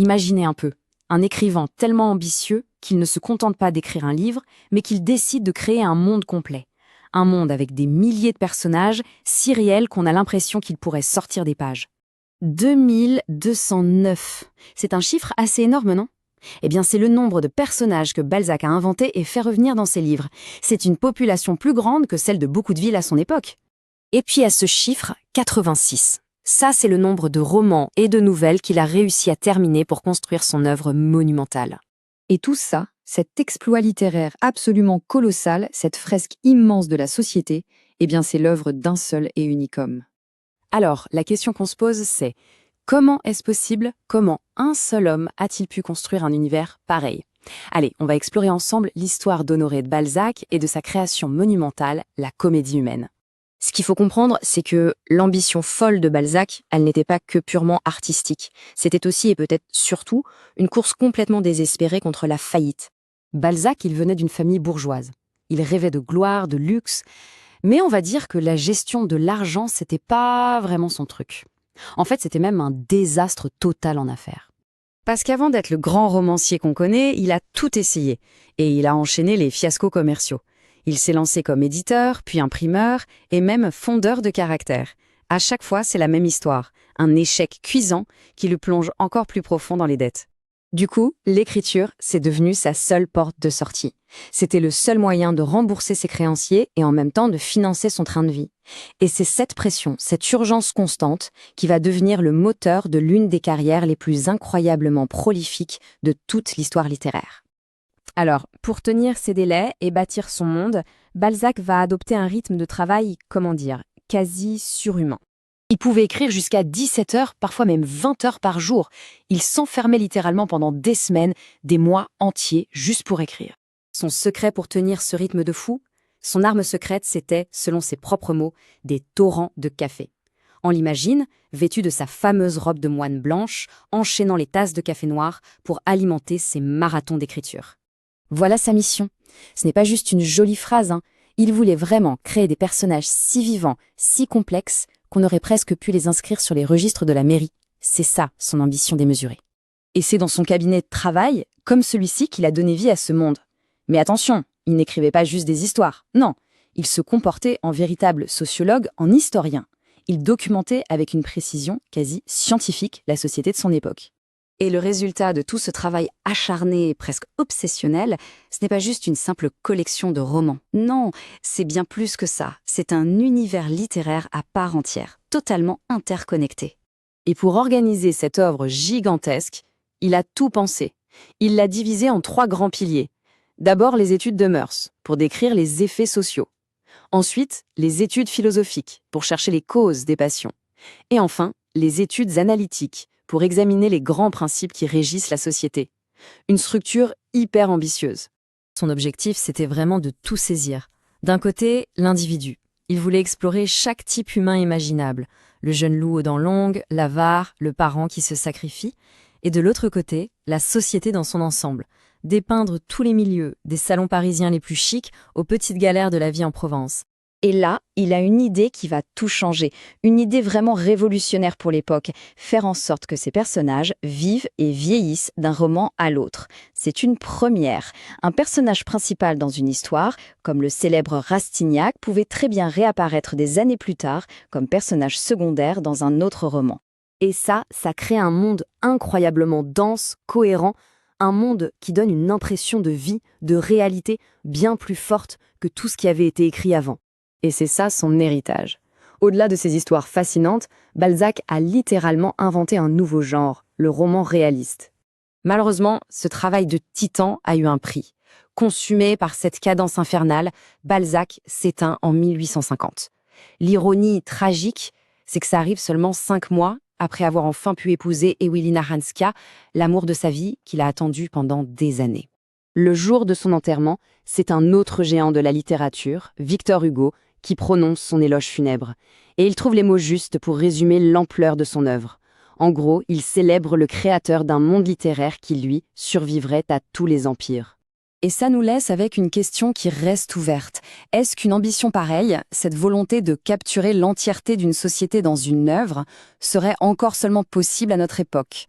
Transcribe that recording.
Imaginez un peu, un écrivain tellement ambitieux qu'il ne se contente pas d'écrire un livre, mais qu'il décide de créer un monde complet. Un monde avec des milliers de personnages, si réels qu'on a l'impression qu'ils pourraient sortir des pages. 2209. C'est un chiffre assez énorme, non? Eh bien, c'est le nombre de personnages que Balzac a inventés et fait revenir dans ses livres. C'est une population plus grande que celle de beaucoup de villes à son époque. Et puis à ce chiffre, 86. Ça, c'est le nombre de romans et de nouvelles qu'il a réussi à terminer pour construire son œuvre monumentale. Et tout ça, cet exploit littéraire absolument colossal, cette fresque immense de la société, eh bien c'est l'œuvre d'un seul et unique homme. Alors, la question qu'on se pose, c'est comment est-ce possible? Comment un seul homme a-t-il pu construire un univers pareil? Allez, on va explorer ensemble l'histoire d'Honoré de Balzac et de sa création monumentale, la Comédie humaine. Ce qu'il faut comprendre, c'est que l'ambition folle de Balzac, elle n'était pas que purement artistique. C'était aussi et peut-être surtout une course complètement désespérée contre la faillite. Balzac, il venait d'une famille bourgeoise. Il rêvait de gloire, de luxe, mais on va dire que la gestion de l'argent, c'était pas vraiment son truc. En fait, c'était même un désastre total en affaires. Parce qu'avant d'être le grand romancier qu'on connaît, il a tout essayé, et il a enchaîné les fiascos commerciaux. Il s'est lancé comme éditeur, puis imprimeur, et même fondeur de caractère. À chaque fois, c'est la même histoire, un échec cuisant qui le plonge encore plus profond dans les dettes. Du coup, l'écriture, c'est devenu sa seule porte de sortie. C'était le seul moyen de rembourser ses créanciers et en même temps de financer son train de vie. Et c'est cette pression, cette urgence constante qui va devenir le moteur de l'une des carrières les plus incroyablement prolifiques de toute l'histoire littéraire. Alors, pour tenir ses délais et bâtir son monde, Balzac va adopter un rythme de travail, quasi surhumain. Il pouvait écrire jusqu'à 17 heures, parfois même 20 heures par jour. Il s'enfermait littéralement pendant des semaines, des mois entiers, juste pour écrire. Son secret pour tenir ce rythme de fou? Son arme secrète, c'était, selon ses propres mots, des torrents de café. On l'imagine, vêtu de sa fameuse robe de moine blanche, enchaînant les tasses de café noir pour alimenter ses marathons d'écriture. Voilà sa mission. Ce n'est pas juste une jolie phrase, hein. Il voulait vraiment créer des personnages si vivants, si complexes, qu'on aurait presque pu les inscrire sur les registres de la mairie. C'est ça, son ambition démesurée. Et c'est dans son cabinet de travail, comme celui-ci, qu'il a donné vie à ce monde. Mais attention, il n'écrivait pas juste des histoires. Non, il se comportait en véritable sociologue, en historien. Il documentait avec une précision quasi scientifique la société de son époque. Et le résultat de tout ce travail acharné et presque obsessionnel, ce n'est pas juste une simple collection de romans. Non, c'est bien plus que ça. C'est un univers littéraire à part entière, totalement interconnecté. Et pour organiser cette œuvre gigantesque, il a tout pensé. Il l'a divisée en 3 grands piliers. D'abord, les études de mœurs, pour décrire les effets sociaux. Ensuite, les études philosophiques, pour chercher les causes des passions. Et enfin, les études analytiques, pour examiner les grands principes qui régissent la société. Une structure hyper ambitieuse. Son objectif, c'était vraiment de tout saisir. D'un côté, l'individu. Il voulait explorer chaque type humain imaginable. Le jeune loup aux dents longues, l'avare, le parent qui se sacrifie. Et de l'autre côté, la société dans son ensemble. Dépeindre tous les milieux, des salons parisiens les plus chics aux petites galères de la vie en Provence. Et là, il a une idée qui va tout changer, une idée vraiment révolutionnaire pour l'époque, faire en sorte que ces personnages vivent et vieillissent d'un roman à l'autre. C'est une première. Un personnage principal dans une histoire, comme le célèbre Rastignac, pouvait très bien réapparaître des années plus tard comme personnage secondaire dans un autre roman. Et ça crée un monde incroyablement dense, cohérent, un monde qui donne une impression de vie, de réalité bien plus forte que tout ce qui avait été écrit avant. Et c'est ça son héritage. Au-delà de ces histoires fascinantes, Balzac a littéralement inventé un nouveau genre, le roman réaliste. Malheureusement, ce travail de titan a eu un prix. Consumé par cette cadence infernale, Balzac s'éteint en 1850. L'ironie tragique, c'est que ça arrive seulement 5 mois après avoir enfin pu épouser Ewelina Hanska, l'amour de sa vie qu'il a attendu pendant des années. Le jour de son enterrement, c'est un autre géant de la littérature, Victor Hugo, qui prononce son éloge funèbre. Et il trouve les mots justes pour résumer l'ampleur de son œuvre. En gros, il célèbre le créateur d'un monde littéraire qui, lui, survivrait à tous les empires. Et ça nous laisse avec une question qui reste ouverte. Est-ce qu'une ambition pareille, cette volonté de capturer l'entièreté d'une société dans une œuvre, serait encore seulement possible à notre époque ?